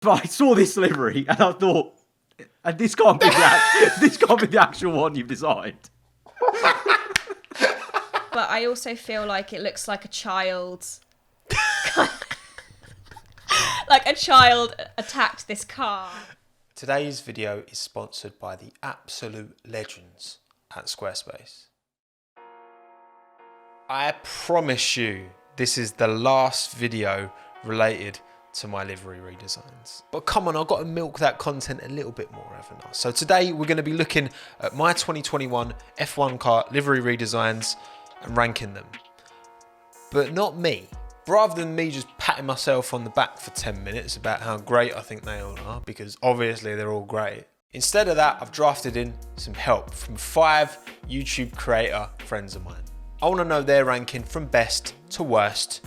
But I saw this livery and I thought, and this can't be the actual one you've designed. But I also feel like it looks like a child. Like a child attacked this car. Today's video is sponsored by the absolute legends at Squarespace. I promise you, this is the last video related to my livery redesigns. But come on, I've got to milk that content a little bit more, haven't I? So today we're going to be looking at my 2021 F1 car livery redesigns and ranking them. But not me. Rather than me just patting myself on the back for 10 minutes about how great I think they all are, because obviously they're all great. Instead of that, I've drafted in some help from 5 YouTube creator friends of mine. I want to know their ranking from best to worst.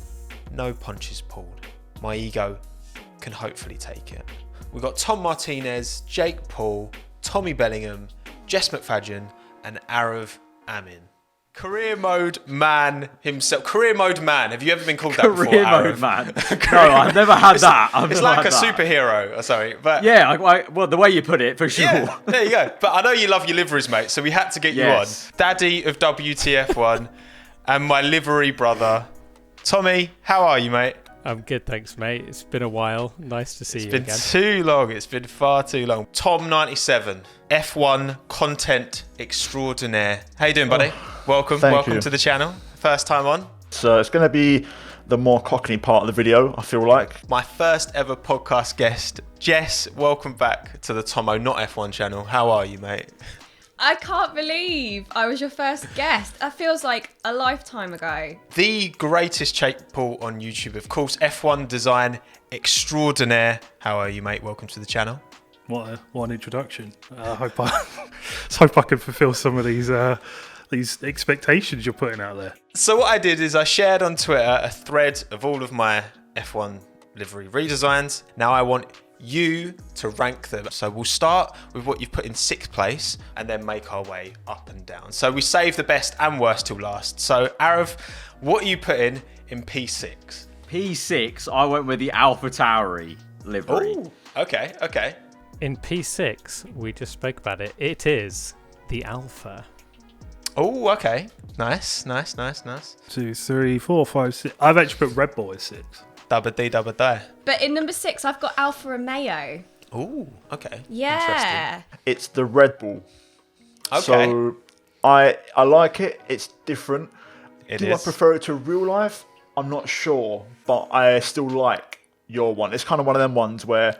No punches pulled. My ego can hopefully take it. We've got Tom97, Jake Paul, Tommy Bellingham, Jess McFadyen, and Aarav Amin. Career mode man himself. Career mode man. Have you ever been called that before? Career mode man. No, I've never had that. It's like a superhero. Sorry, but yeah. Well, the way you put it, for sure. Yeah, there you go. But I know you love your liveries, mate. So we had to get you on. Daddy of WTF1 and my livery brother, Tommy. How are you, mate? I'm good, thanks, mate. It's been a while. Nice to see you again. It's been too long. It's been far too long. Tom97, F1 content extraordinaire. How you doing, buddy? Welcome to the channel. First time on. So it's going to be the more cockney part of the video, I feel like. My first ever podcast guest, Jess. Welcome back to the Tommo Not F1 channel. How are you, mate? I can't believe I was your first guest. That feels like a lifetime ago. The greatest Jake Paul on YouTube, of course, F1 design extraordinaire. How are you, mate? Welcome to the channel. What an introduction. I hope I can fulfill some of these expectations you're putting out there. So what I did is I shared on Twitter a thread of all of my F1 livery redesigns. Now I want you to rank them. So we'll start with what you've put in 6th place and then make our way up and down. So we save the best and worst till last. So Aarav, what are you putting in P6? P6, I went with the AlphaTauri livery. Oh, okay. In P6, we just spoke about it. It is the Alpha. Oh, okay. Nice. 2, 3, 4, 5, 6. I've actually put Red Bull as 6. Double D. But in number 6, I've got Alfa Romeo. Oh, okay. Yeah. It's the Red Bull. Okay. So I like it. It's different. Do I prefer it to real life? I'm not sure, but I still like your one. It's kind of one of them ones where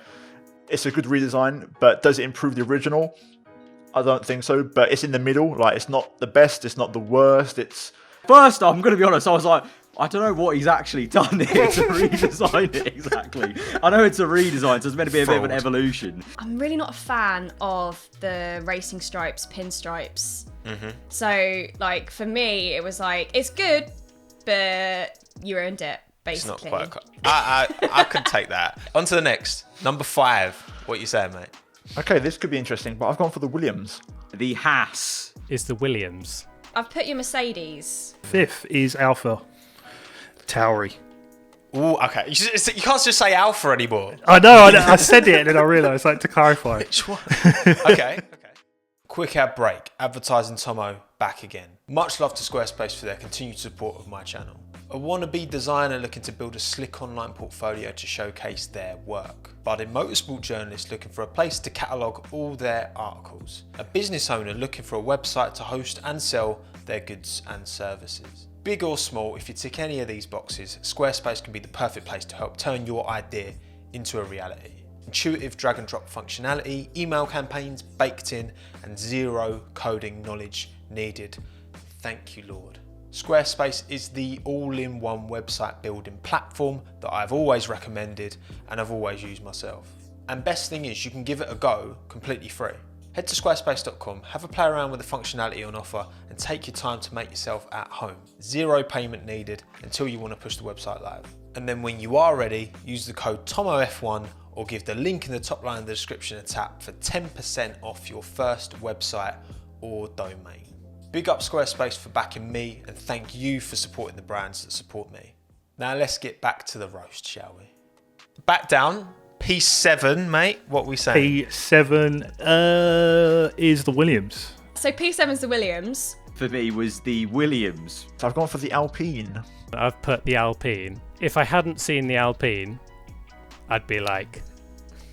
it's a good redesign, but does it improve the original? I don't think so, but it's in the middle. Like, it's not the best, it's not the worst. First, I'm going to be honest, I was like, I don't know what he's actually done here to redesign it exactly. I know it's a redesign, so it's meant to be a bit of an evolution. I'm really not a fan of the racing stripes, pinstripes. Mm-hmm. So, like, for me, it was like, it's good, but you earned it, basically. It's not quite. I could take that. On to the next. Number 5. What are you saying, mate? Okay, this could be interesting, but I've gone for the Williams. The Haas is the Williams. I've put your Mercedes. 5th is Alpha Tauri. Oh, okay. You can't just say Alpha anymore. I know. I said it and then I realised, like, to clarify. Which one? Okay. Quick ad break. Advertising Tommo back again. Much love to Squarespace for their continued support of my channel. A wannabe designer looking to build a slick online portfolio to showcase their work. Budding motorsport journalists looking for a place to catalogue all their articles. A business owner looking for a website to host and sell their goods and services. Big or small, if you tick any of these boxes, Squarespace can be the perfect place to help turn your idea into a reality. Intuitive drag and drop functionality, email campaigns baked in, and zero coding knowledge needed. Thank you, Lord. Squarespace is the all-in-one website building platform that I've always recommended and I've always used myself. And best thing is you can give it a go completely free. Head to squarespace.com, have a play around with the functionality on offer and take your time to make yourself at home. Zero payment needed until you want to push the website live. And then when you are ready, use the code TommyWTF1 or give the link in the top line of the description a tap for 10% off your first website or domain. Big up Squarespace for backing me and thank you for supporting the brands that support me. Now let's get back to the roast, shall we? Back down, P7, mate. What we saying? P7 is the Williams. So P7's the Williams. For me, was the Williams. So I've gone for the Alpine. I've put the Alpine. If I hadn't seen the Alpine, I'd be like,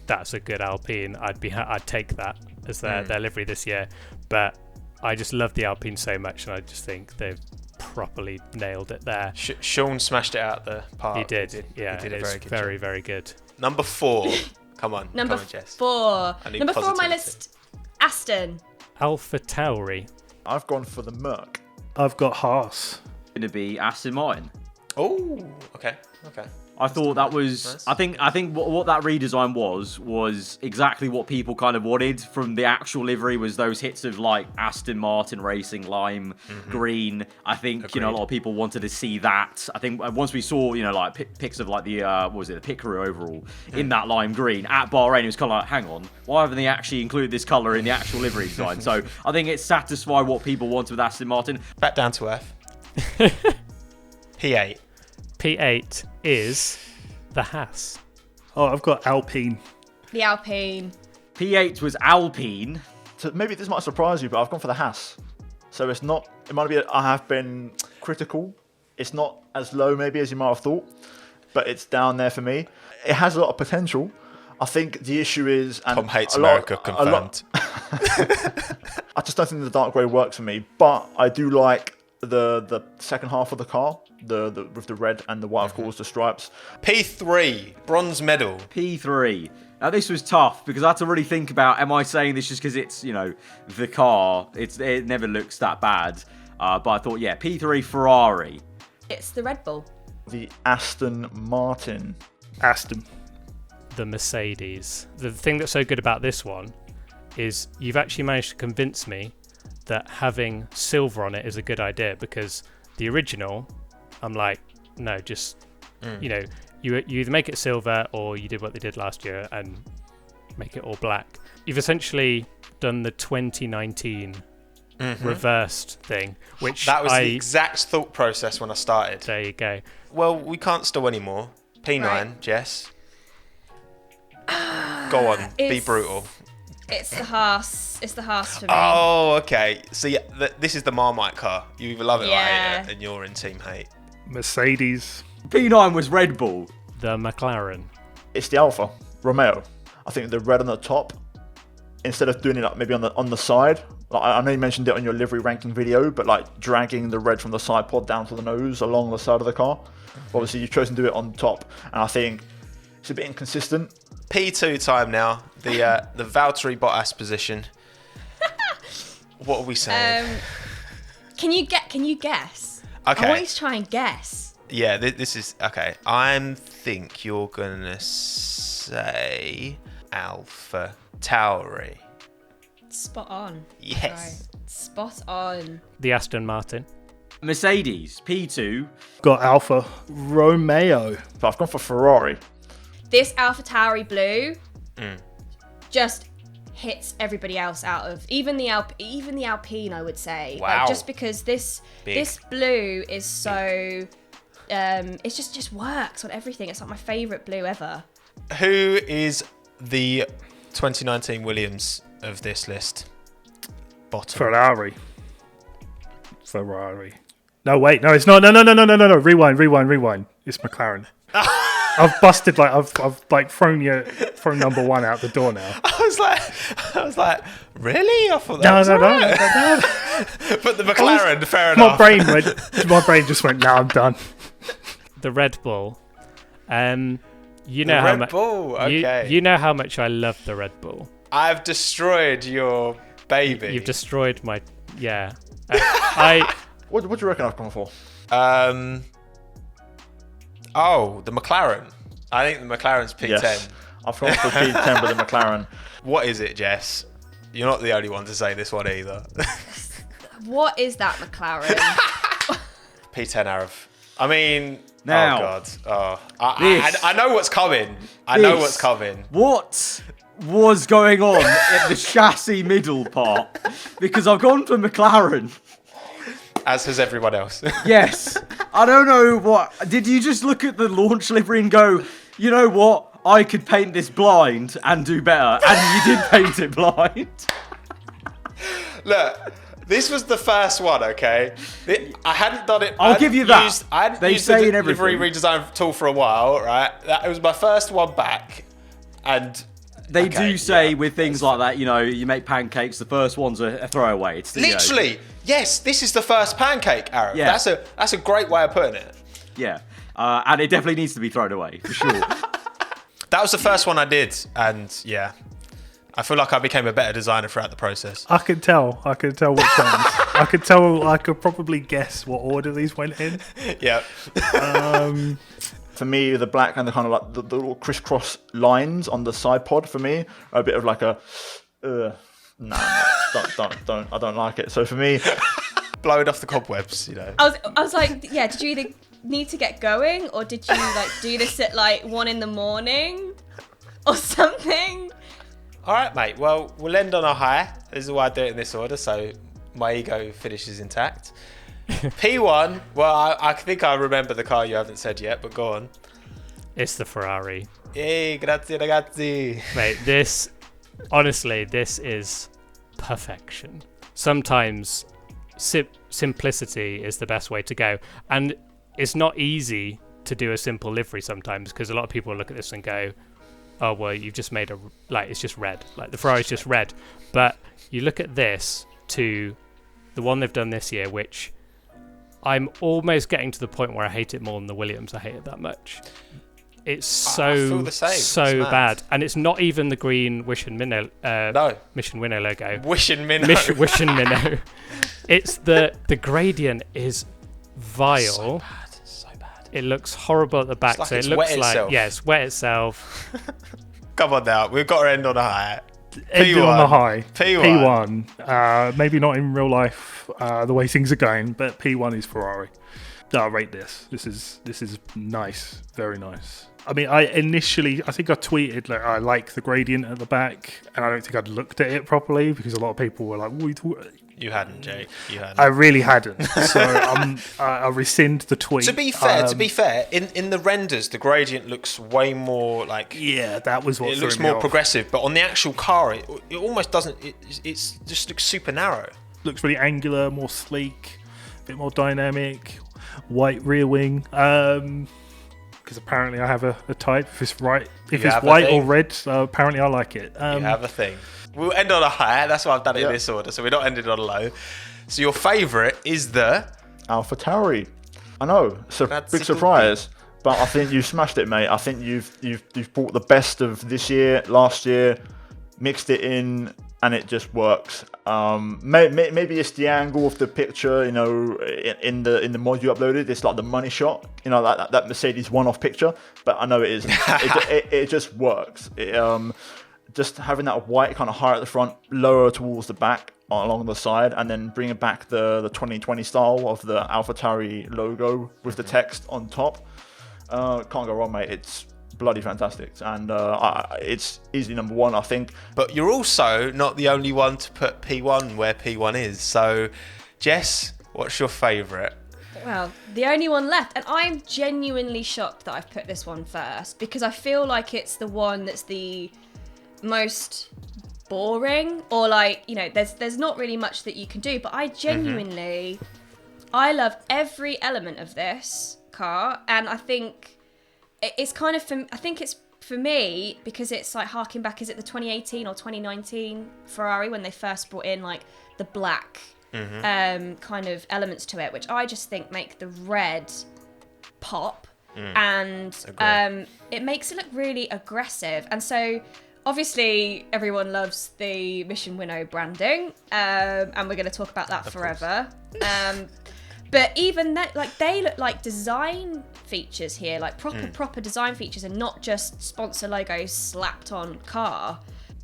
that's a good Alpine. I'd take that as their livery this year. But I just love the Alpine so much, and I just think they've properly nailed it there. Sean smashed it out the park. He did. Yeah, he did it's very, very good. Number 4. Come on, Number Jess. 4. I need Number 4 on my positivity. list, Aston. Alpha Tauri. I've gone for the Merc. I've got Haas. Going to be Aston Martin. Oh, okay. I thought that was. Nice. I think what that redesign was exactly what people kind of wanted from the actual livery. Was those hits of like Aston Martin racing lime green. I think a lot of people wanted to see that. I think once we saw like pics of like the the pit crew overall in that lime green at Bahrain, it was kind of like, hang on, why haven't they actually included this color in the actual livery design? So I think it satisfied what people wanted with Aston Martin. Back down to earth. P8. P8 is the Haas. Oh, I've got Alpine. The Alpine. P8 was Alpine. So maybe this might surprise you, but I've gone for the Haas. So it's not. It might be. I have been critical. It's not as low maybe as you might have thought, but it's down there for me. It has a lot of potential. I think the issue is, and Tom hates a lot- America, a lot- confirmed. I just don't think the dark grey works for me, but I do like the second half of the car, the with the red and the white, of course, the stripes. P3, bronze medal. P3. Now this was tough because I had to really think about, am I saying this just because it's, the car? It never looks that bad. But I thought, yeah, P3 Ferrari. It's the Red Bull. The Aston Martin. Aston. The Mercedes. The thing that's so good about this one is you've actually managed to convince me that having silver on it is a good idea, because the original, I'm like, no, just, you either make it silver or you did what they did last year and make it all black. You've essentially done the 2019 reversed thing, which That was the exact thought process when I started. There you go. Well, we can't stall anymore. P9, Right. Jess. Go on, be It's- brutal. It's the Haas. It's the Haas for me. Oh, okay. So yeah, this is the Marmite car. You either love it or Yeah. hate it, and you're in team hate. Mercedes. P9 was Red Bull. The McLaren. It's the Alfa Romeo. I think the red on the top, instead of doing it like maybe on the side. Like, I know you mentioned it on your livery ranking video, but like dragging the red from the side pod down to the nose along the side of the car. Obviously, you've chosen to do it on top, and I think it's a bit inconsistent. P2 time now. The Valtteri Bottas position. What are we saying? Can you guess? Okay. I want you to try and guess. Yeah, this is okay. I think you're gonna say Alpha Tauri. Spot on. Yes. Right. Spot on. The Aston Martin. Mercedes. P2. Got Alfa Romeo. But I've gone for Ferrari. This AlphaTauri blue just hits everybody else out of even the Alpine, I would say. Wow. Like, just because this Big. blue is so it just works on everything. It's like my favourite blue ever. Who is the 2019 Williams of this list? Bottom. Ferrari. No, wait. No, it's not. No. Rewind. It's McLaren. I've busted, like, I've like thrown number one out the door now. I was like, really? I thought that was No. But the McLaren, fair My enough. brain just went, now I'm done. The Red Bull. You The know how Red much. Bull, okay. You know how much I love the Red Bull. I've destroyed your baby. You've destroyed my. Yeah. What do you reckon I've gone for? The McLaren. I think the McLaren's P10. Yes. I've gone for P10 with the McLaren. What is it, Jess? You're not the only one to say this one either. What is that McLaren? P10 Aarav. I mean, Now, oh god. Oh, I know what's coming. I know what's coming. What was going on at the chassis middle part? Because I've gone for McLaren. As has everyone else. Yes. I don't know what. Did you just look at the launch livery and go, you know what? I could paint this blind and do better, and you did paint it blind. Look, this was the first one, okay? I hadn't done it. I'll give you that. I hadn't They used say the in everything. livery redesign tool for a while, right? It was my first one back, and They okay, do say yeah, with things like that, you know, you make pancakes, the first one's a throwaway. It's the, literally, yes, this is the first pancake, Aarav. Yeah. That's a great way of putting it. Yeah. And it definitely needs to be thrown away, for sure. That was the first one I did, and yeah, I feel like I became a better designer throughout the process. I could tell which ones. I could probably guess what order these went in. Yeah. For me, the black and the kind of like the little crisscross lines on the side pod for me are a bit of like a, don't, I don't like it. So for me, Blowing off the cobwebs, you know. I was like, yeah, did you either need to get going or did you like do this at like 1 a.m. or something? All right, mate. Well, we'll end on a high. This is why I do it in this order, so my ego finishes intact. P1. Well, I think I remember the car you haven't said yet, but go on. It's the Ferrari. Yay, grazie ragazzi. Mate, this is perfection. Sometimes simplicity is the best way to go. And it's not easy to do a simple livery sometimes, because a lot of people look at this and go, oh, well, you've just made it's just red. Like, the Ferrari's just red. But you look at this to the one they've done this year, which I'm almost getting to the point where I hate it more than the Williams. I hate it that much. It's I feel the same. so It's mad. bad. And it's not even the green Wish and Minnow, Mission Winnow logo. Wish and minnow. Wish and Minnow. It's the gradient is vile. So bad. It looks horrible at the back. It's like so it's it looks wet like, itself. yeah, it's wet itself. Come on now. We've got to end on a high. Ending on the high. P1. P1. Maybe not in real life, the way things are going, but P1 is Ferrari. I rate this. This is nice. Very nice. I mean, I think I tweeted like I like the gradient at the back, and I don't think I'd looked at it properly because a lot of people were like, You hadn't, Jake. You hadn't. I really hadn't. So I rescind the tweet. To be fair, in the renders, the gradient looks way more like. Yeah, that was what it threw looks me more off. progressive, but on the actual car, it almost doesn't. It's just looks super narrow. Looks really angular, more sleek, a bit more dynamic. White rear wing. Because apparently I have a type. If it's white or red, apparently I like it. You have a thing. We'll end on a high. That's why I've done it in this order. So we're not ending on a low. So your favourite is the AlphaTauri. I know it's a big surprise, but I think you smashed it, mate. I think you've brought the best of this year, last year, mixed it in, and it just works. Maybe it's the angle of the picture, you know, in the mod you uploaded. It's like the money shot, you know, that Mercedes one-off picture. But I know it isn't. it just works. Just having that white kind of higher at the front, lower towards the back, along the side, and then bringing back the 2020 style of the AlphaTauri logo with the text on top. Can't go wrong, mate. It's bloody fantastic, and it's easily number one, I think. But you're also not the only one to put P1 where P1 is. So, Jess, what's your favourite? Well, the only one left, and I'm genuinely shocked that I've put this one first, because I feel like it's the one that's the most boring, or like, you know, there's not really much that you can do, but I genuinely I love every element of this car, and I think it's kind of I think it's for me because it's like harking back, is it the 2018 or 2019 Ferrari when they first brought in like the black kind of elements to it, which I just think make the red pop, and it makes it look really aggressive. And so obviously everyone loves the Mission Winnow branding, and we're going to talk about that forever. But even that, like, they look like design features here, like proper design features, and not just sponsor logos slapped on car.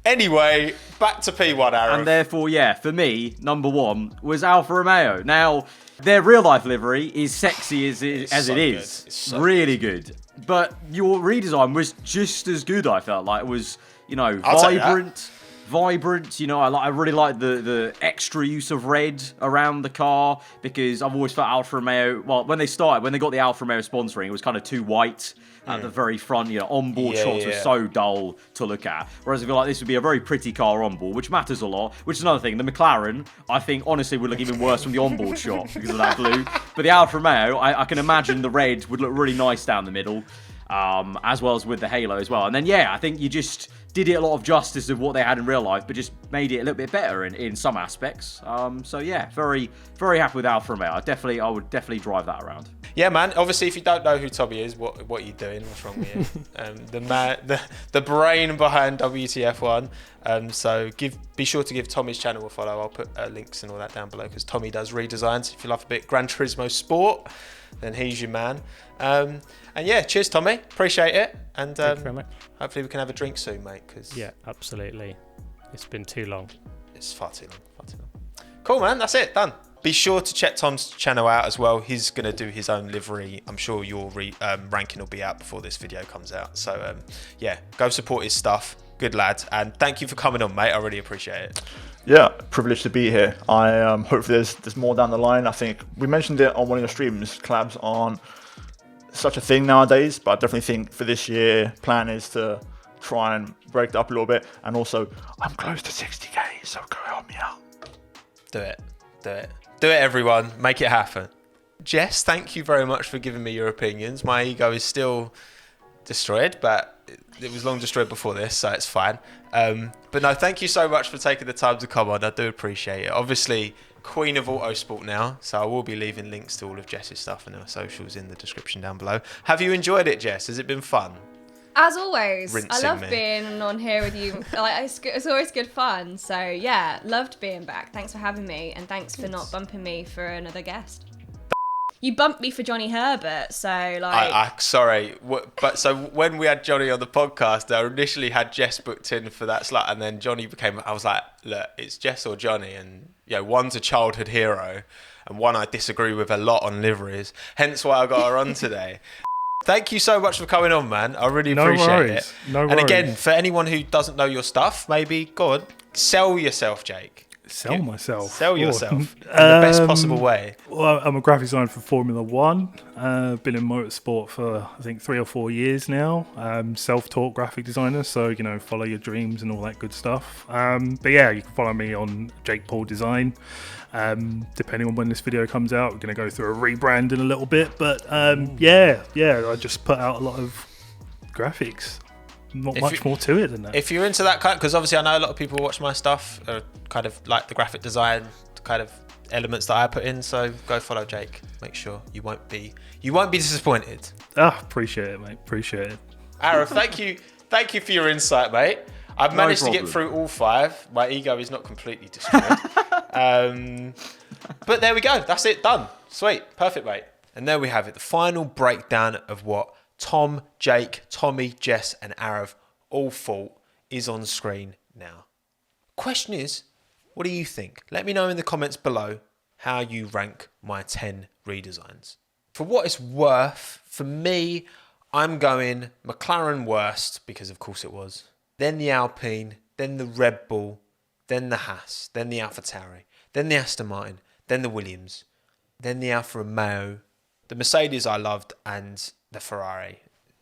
Anyway, back to P1, Aarav. And therefore, yeah, for me, number one was Alfa Romeo. Now, their real life livery is sexy as it is. It's so really good. But your redesign was just as good, I felt like. It was, you know, I'll take vibrant. vibrant. I really like the extra use of red around the car, because I've always felt Alfa Romeo, well, when they got the Alfa Romeo sponsoring, it was kind of too white at the very front. Onboard shots were so dull to look at. Whereas I feel like this would be a very pretty car onboard, which matters a lot, which is another thing. The McLaren, I think, honestly, would look even worse from the onboard shot because of that blue. But the Alfa Romeo, I can imagine the red would look really nice down the middle, as well as with the halo as well. And then, I think you just did it a lot of justice of what they had in real life, but just made it a little bit better in some aspects. Very, very happy with Alfa Romeo. I would definitely drive that around. Yeah, man. Obviously, if you don't know who Tommy is, what are you doing? What's wrong with you? The brain behind WTF1. So be sure to give Tommy's channel a follow. I'll put links and all that down below, because Tommy does redesigns. If you love a bit Gran Turismo Sport, then he's your man. And cheers, Tommy. Appreciate it. And Thank you very much. Hopefully we can have a drink soon, mate. Yeah, absolutely. It's been too long. It's far too long. Cool, man. That's it. Done. Be sure to check Tom's channel out as well. He's going to do his own livery. I'm sure your ranking will be out before this video comes out. So, go support his stuff. Good lad. And thank you for coming on, mate. I really appreciate it. Yeah, privileged to be here. Hopefully there's more down the line. I think we mentioned it on one of your streams. Collabs aren't such a thing nowadays, but I definitely think for this year, plan is to try and break it up a little bit. And also, I'm close to 60k, so go help me out. Do it, everyone. Make it happen. Jess, thank you very much for giving me your opinions. My ego is still destroyed, but it was long destroyed before this, so it's fine. But no, thank you so much for taking the time to come on. I do appreciate it. Obviously, Queen of Autosport now, so I will be leaving links to all of Jess's stuff and her socials in the description down below. Have you enjoyed it, Jess? Has it been fun? As always, Rinsing I love me. being on here with you. It's always good fun. So yeah, loved being back. Thanks for having me, and thanks for not bumping me for another guest. You bumped me for Johnny Herbert, so like. Sorry, but so when we had Johnny on the podcast, I initially had Jess booked in for that slot, and then Johnny became. I was like, look, it's Jess or Johnny, and one's a childhood hero, and one I disagree with a lot on liveries. Hence why I got her on today. Thank you so much for coming on, man. I really appreciate it. No worries. And again, for anyone who doesn't know your stuff, maybe, go on, sell yourself, Jake. Sell myself. Sell yourself in the best possible way. Well, I'm a graphic designer for Formula One. Been in motorsport for, I think, 3 or 4 years now. Self-taught graphic designer, so, follow your dreams and all that good stuff. But yeah, you can follow me on Jake Paul Design. Depending on when this video comes out, we're going to go through a rebrand in a little bit. But I just put out a lot of graphics. Not much more to it than that. If you're into that kind, because obviously I know a lot of people watch my stuff, kind of like the graphic design kind of elements that I put in. So go follow Jake. Make sure you won't be disappointed. Appreciate it, mate. Appreciate it. Aarav, thank you for your insight, mate. I've managed to get through all 5. My ego is not completely destroyed. But there we go. That's it. Done. Sweet. Perfect, mate. And there we have it. The final breakdown of what Tom, Jake, Tommy, Jess, and Aarav all thought is on screen now. Question is, what do you think? Let me know in the comments below how you rank my 10 redesigns. For what it's worth, for me, I'm going McLaren worst, because of course it was. Then the Alpine, then the Red Bull, then the Haas, then the AlphaTauri, then the Aston Martin, then the Williams, then the Alfa Romeo, the Mercedes I loved, and the Ferrari.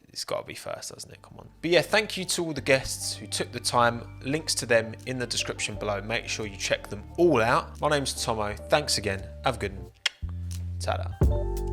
It's got to be first, doesn't it? Come on. But yeah, thank you to all the guests who took the time. Links to them in the description below. Make sure you check them all out. My name's Tommo. Thanks again. Have a good one. Ta-da.